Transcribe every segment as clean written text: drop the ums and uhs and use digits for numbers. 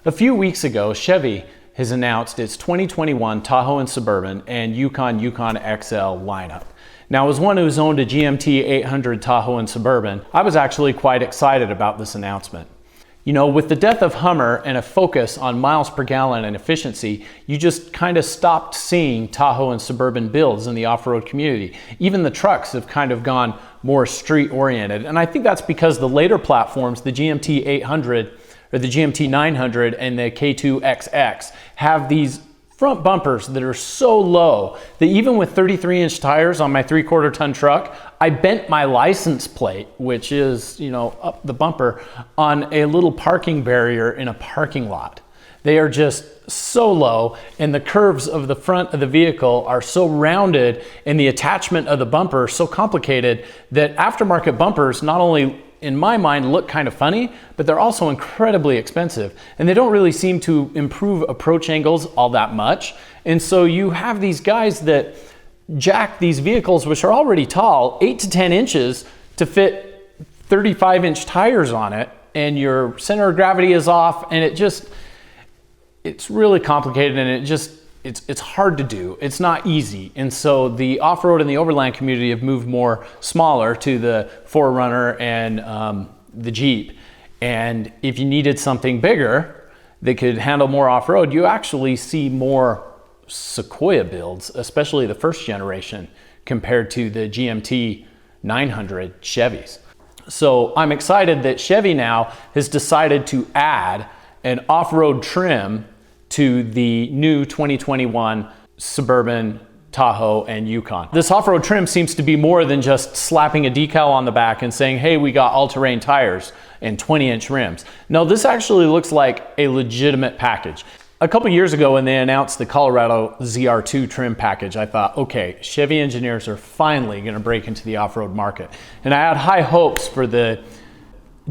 A few weeks ago, Chevy has announced its 2021 Tahoe and Suburban and Yukon XL lineup. Now, as one who's owned a GMT 800 Tahoe and Suburban, I was actually quite excited about this announcement. You know, with the death of Hummer and a focus on miles per gallon and efficiency, you just kind of stopped seeing Tahoe and Suburban builds in the off-road community. Even the trucks have kind of gone more street-oriented. And I think that's because the later platforms, the GMT 800 or the GMT 900 and the K2XX, have these front bumpers that are so low that even with 33-inch tires on my 3/4 ton truck, I bent my license plate, which is, you know, up the bumper, on a little parking barrier in a parking lot. They are just so low, and the curves of the front of the vehicle are so rounded, and the attachment of the bumper so complicated that aftermarket bumpers not only, in my mind, look kind of funny, but they're also incredibly expensive, and they don't really seem to improve approach angles all that much. And so you have these guys that jack these vehicles, which are already tall, 8 to 10 inches to fit 35-inch tires on it, and your center of gravity is off, and it's really complicated, and it's hard to do. It's not easy. And so the off-road and the overland community have moved more smaller to the 4Runner and the Jeep. And if you needed something bigger that could handle more off-road, you actually see more Sequoia builds, especially the first generation, compared to the GMT 900 Chevys. So I'm excited that Chevy now has decided to add an off-road trim to the new 2021 Suburban, Tahoe, and Yukon. This off-road trim seems to be more than just slapping a decal on the back and saying, hey, we got all-terrain tires and 20-inch rims. No, this actually looks like a legitimate package. A couple years ago when they announced the Colorado ZR2 trim package, I thought, okay, Chevy engineers are finally gonna break into the off-road market. And I had high hopes for the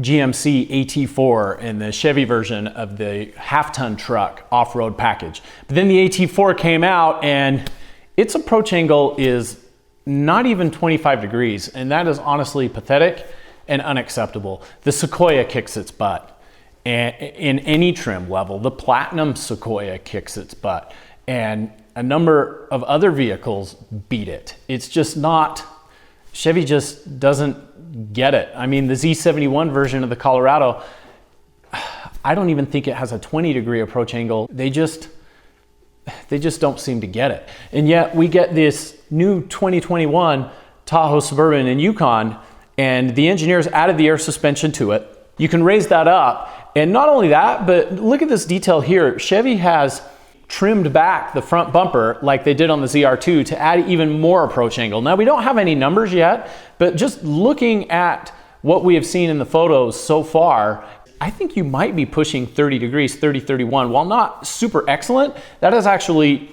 GMC AT4 and the Chevy version of the half-ton truck off-road package. But then the AT4 came out and its approach angle is not even 25 degrees, and that is honestly pathetic and unacceptable. The Sequoia kicks its butt. And in any trim level, the Platinum Sequoia kicks its butt, and a number of other vehicles beat it. It's just not, Chevy just doesn't get it. I mean, the Z71 version of the Colorado, I don't even think it has a 20-degree approach angle. They just don't seem to get it. And yet we get this new 2021 Tahoe, Suburban, and Yukon, and the engineers added the air suspension to it. You can raise that up. And not only that, but look at this detail here. Chevy has trimmed back the front bumper like they did on the ZR2 to add even more approach angle. Now, we don't have any numbers yet, but just looking at what we have seen in the photos so far, I think you might be pushing 30 degrees, 30, 31. While not super excellent, that is actually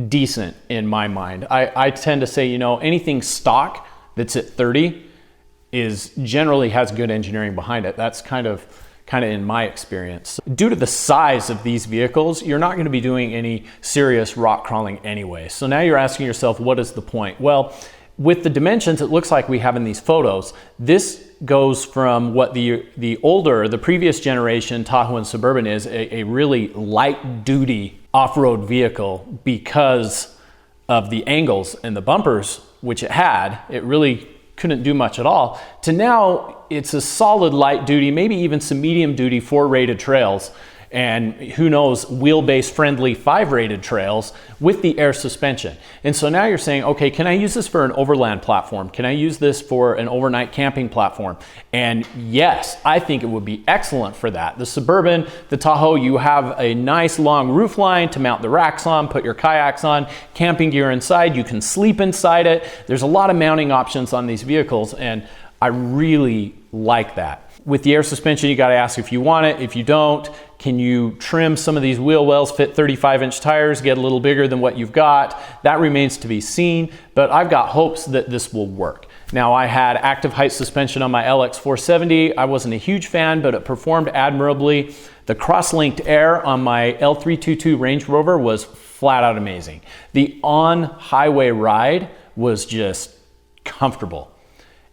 decent in my mind. I tend to say, you know, anything stock that's at 30 generally has good engineering behind it. That's kind of in my experience. Due to the size of these vehicles, you're not going to be doing any serious rock crawling anyway. So now you're asking yourself, what is the point? Well, with the dimensions it looks like we have in these photos, this goes from what the previous generation Tahoe and Suburban is, a really light duty off-road vehicle because of the angles and the bumpers which it had. It really couldn't do much at all, to now it's a solid light duty, maybe even some medium duty 4-rated trails, and who knows, wheelbase friendly 5-rated trails with the air suspension. And so now you're saying, okay, can I use this for an overland platform? Can I use this for an overnight camping platform? And yes, I think it would be excellent for that. The Suburban, the Tahoe, you have a nice long roof line to mount the racks on, put your kayaks on, camping gear inside, you can sleep inside it. There's a lot of mounting options on these vehicles, and I really like that. With the air suspension, you got to ask if you want it. If you don't, can you trim some of these wheel wells, fit 35-inch tires, get a little bigger than what you've got? That remains to be seen, but I've got hopes that this will work. Now, I had active height suspension on my LX470. I wasn't a huge fan, but it performed admirably. The cross-linked air on my L322 Range Rover was flat out amazing. The on-highway ride was just comfortable.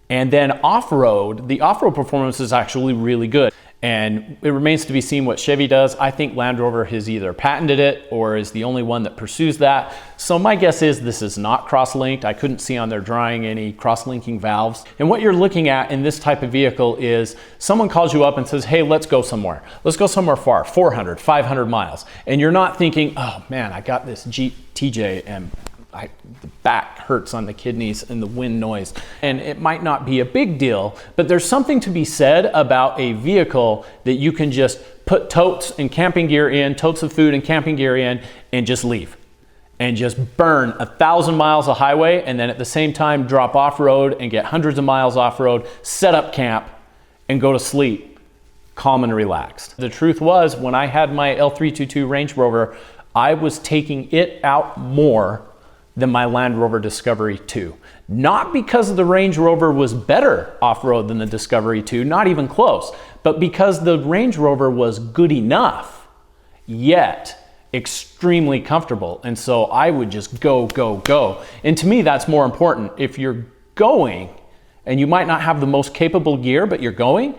And then off-road, the off-road performance is actually really good. And it remains to be seen what Chevy does. I think Land Rover has either patented it or is the only one that pursues that. So my guess is this is not cross-linked. I couldn't see on their drawing any cross-linking valves. And what you're looking at in this type of vehicle is someone calls you up and says, hey, let's go somewhere. Let's go somewhere far, 400, 500 miles. And you're not thinking, oh man, I got this Jeep TJ and the back hurts on the kidneys and the wind noise. And it might not be a big deal, but there's something to be said about a vehicle that you can just put totes and camping gear in, totes of food and camping gear in, and just leave. And just burn 1,000 miles of highway, and then at the same time drop off-road and get hundreds of miles off-road, set up camp, and go to sleep, calm and relaxed. The truth was, when I had my L322 Range Rover, I was taking it out more than my Land Rover Discovery 2. Not because the Range Rover was better off-road than the Discovery 2, not even close, but because the Range Rover was good enough, yet extremely comfortable. And so I would just go, go, go. And to me, that's more important. If you're going, and you might not have the most capable gear, but you're going,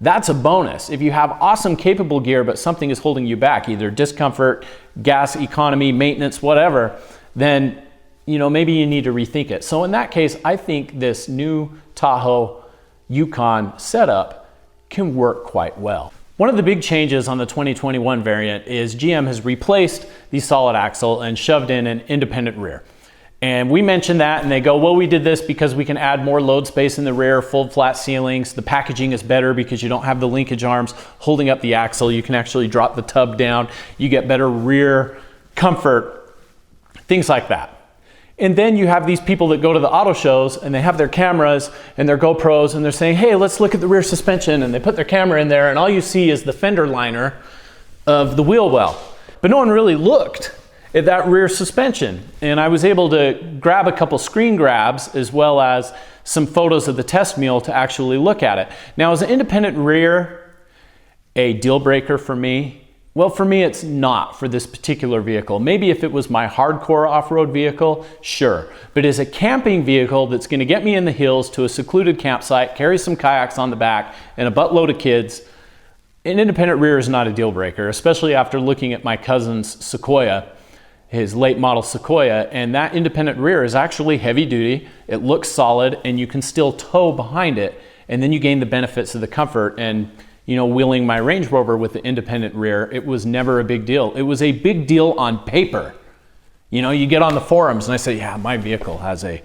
that's a bonus. If you have awesome capable gear, but something is holding you back, either discomfort, gas economy, maintenance, whatever, then maybe you need to rethink it. So in that case, I think this new Tahoe Yukon setup can work quite well. One of the big changes on the 2021 variant is GM has replaced the solid axle and shoved in an independent rear. And we mentioned that and they go, well, we did this because we can add more load space in the rear, fold flat ceilings. The packaging is better because you don't have the linkage arms holding up the axle. You can actually drop the tub down. You get better rear comfort, things like that. And then you have these people that go to the auto shows and they have their cameras and their GoPros and they're saying, hey, let's look at the rear suspension. And they put their camera in there and all you see is the fender liner of the wheel well. But no one really looked at that rear suspension. And I was able to grab a couple screen grabs as well as some photos of the test mule to actually look at it. Now, is an independent rear a deal breaker for me? Well, for me, it's not for this particular vehicle. Maybe if it was my hardcore off-road vehicle, sure. But as a camping vehicle that's gonna get me in the hills to a secluded campsite, carry some kayaks on the back, and a buttload of kids, an independent rear is not a deal breaker, especially after looking at my cousin's Sequoia, his late model Sequoia, and that independent rear is actually heavy duty, it looks solid, and you can still tow behind it, and then you gain the benefits of the comfort. And wheeling my Range Rover with the independent rear, it was never a big deal. It was a big deal on paper. You get on the forums and I say, yeah, my vehicle has a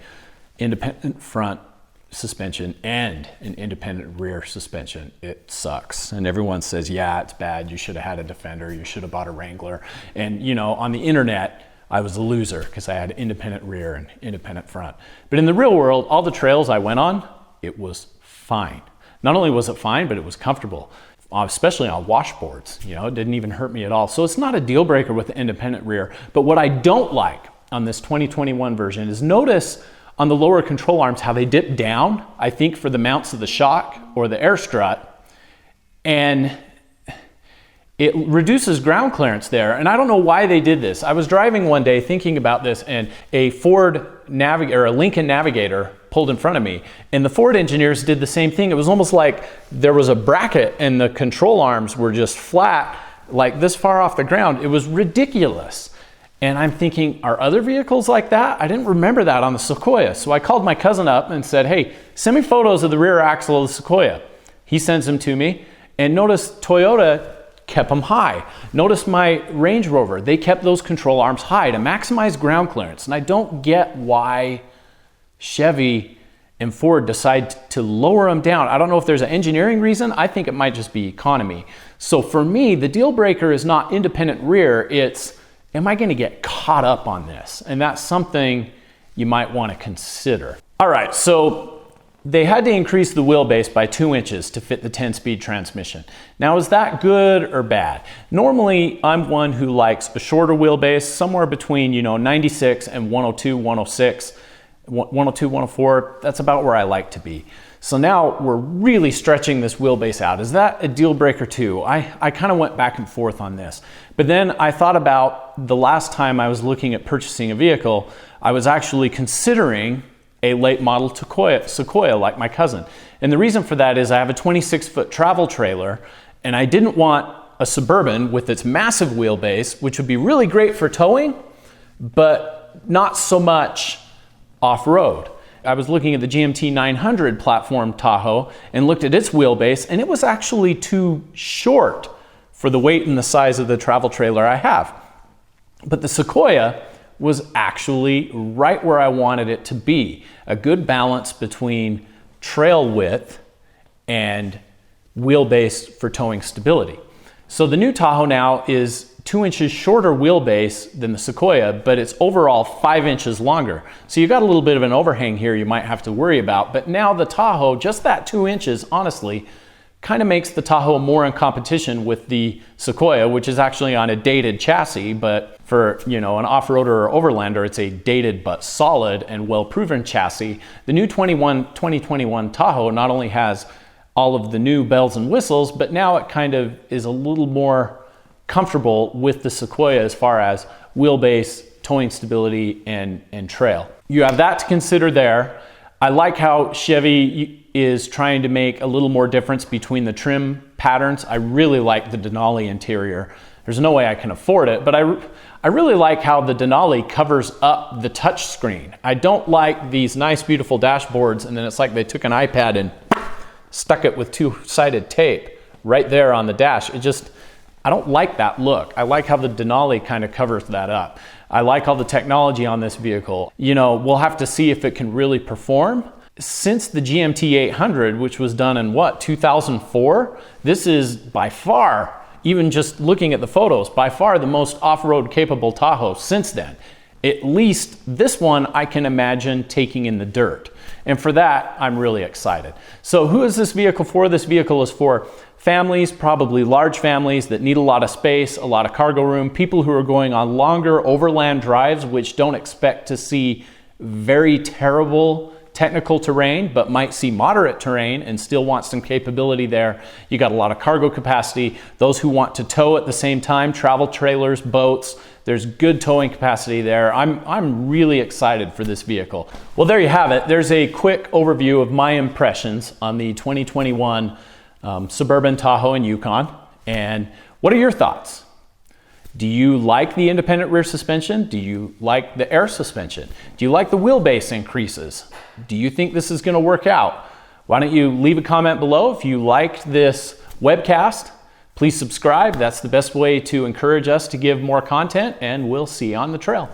independent front suspension and an independent rear suspension. It sucks. And everyone says, yeah, it's bad. You should have had a Defender. You should have bought a Wrangler. And on the internet, I was a loser because I had independent rear and independent front. But in the real world, all the trails I went on, it was fine. Not only was it fine, but it was comfortable, especially on washboards. It didn't even hurt me at all. So it's not a deal breaker with the independent rear. But what I don't like on this 2021 version is notice on the lower control arms how they dip down, I think for the mounts of the shock or the air strut. And it reduces ground clearance there. And I don't know why they did this. I was driving one day thinking about this and a Lincoln Navigator pulled in front of me. And the Ford engineers did the same thing. It was almost like there was a bracket and the control arms were just flat, like this far off the ground. It was ridiculous. And I'm thinking, are other vehicles like that? I didn't remember that on the Sequoia. So I called my cousin up and said, hey, send me photos of the rear axle of the Sequoia. He sends them to me. And notice Toyota kept them high. Notice my Range Rover, they kept those control arms high to maximize ground clearance. And I don't get why Chevy and Ford decide to lower them down. I don't know if there's an engineering reason. I think it might just be economy. So for me, the deal breaker is not independent rear, it's, am I gonna get caught up on this? And that's something you might wanna consider. All right, so they had to increase the wheelbase by 2 inches to fit the 10-speed transmission. Now, is that good or bad? Normally, I'm one who likes a shorter wheelbase, somewhere between 96 and 102, 106. 102, 104, that's about where I like to be. So now we're really stretching this wheelbase out. Is that a deal breaker too? I kind of went back and forth on this. But then I thought about the last time I was looking at purchasing a vehicle, I was actually considering a late model Sequoia like my cousin. And the reason for that is I have a 26-foot travel trailer And I didn't want a Suburban with its massive wheelbase, which would be really great for towing, but not so much off-road. I was looking at the GMT 900 platform Tahoe and looked at its wheelbase, and it was actually too short for the weight and the size of the travel trailer I have. But the Sequoia was actually right where I wanted it to be. A good balance between trail width and wheelbase for towing stability. So the new Tahoe now is 2 inches shorter wheelbase than the Sequoia, but it's overall 5 inches longer. So you got a little bit of an overhang here you might have to worry about, but now the Tahoe, just that 2 inches, honestly, kind of makes the Tahoe more in competition with the Sequoia, which is actually on a dated chassis, but for, you know, an off-roader or overlander, it's a dated but solid and well-proven chassis. The new 2021 Tahoe not only has all of the new bells and whistles, but now it kind of is a little more comfortable with the Sequoia as far as wheelbase, towing stability, and trail. You have that to consider there. I like how Chevy is trying to make a little more difference between the trim patterns. I really like the Denali interior. There's no way I can afford it, but I really like how the Denali covers up the touch screen. I don't like these nice, beautiful dashboards, and then it's like they took an iPad and stuck it with two-sided tape right there on the dash. I don't like that look. I like how the Denali kind of covers that up. I like all the technology on this vehicle. You know, we'll have to see if it can really perform. Since the GMT 800, which was done in what, 2004, this is by far, even just looking at the photos, by far the most off-road capable Tahoe since then. At least this one I can imagine taking in the dirt. And for that, I'm really excited. So who is this vehicle for? This vehicle is for families, probably large families that need a lot of space, a lot of cargo room, people who are going on longer overland drives, which don't expect to see very terrible technical terrain, but might see moderate terrain and still want some capability there. You got a lot of cargo capacity. Those who want to tow at the same time, travel trailers, boats, there's good towing capacity there. I'm really excited for this vehicle. Well, there you have it. There's a quick overview of my impressions on the 2021 Suburban, Tahoe, and Yukon. And what are your thoughts? Do you like the independent rear suspension? Do you like the air suspension? Do you like the wheelbase increases? Do you think this is going to work out? Why don't you leave a comment below if you liked this webcast? Please subscribe. That's the best way to encourage us to give more content, and we'll see you on the trail.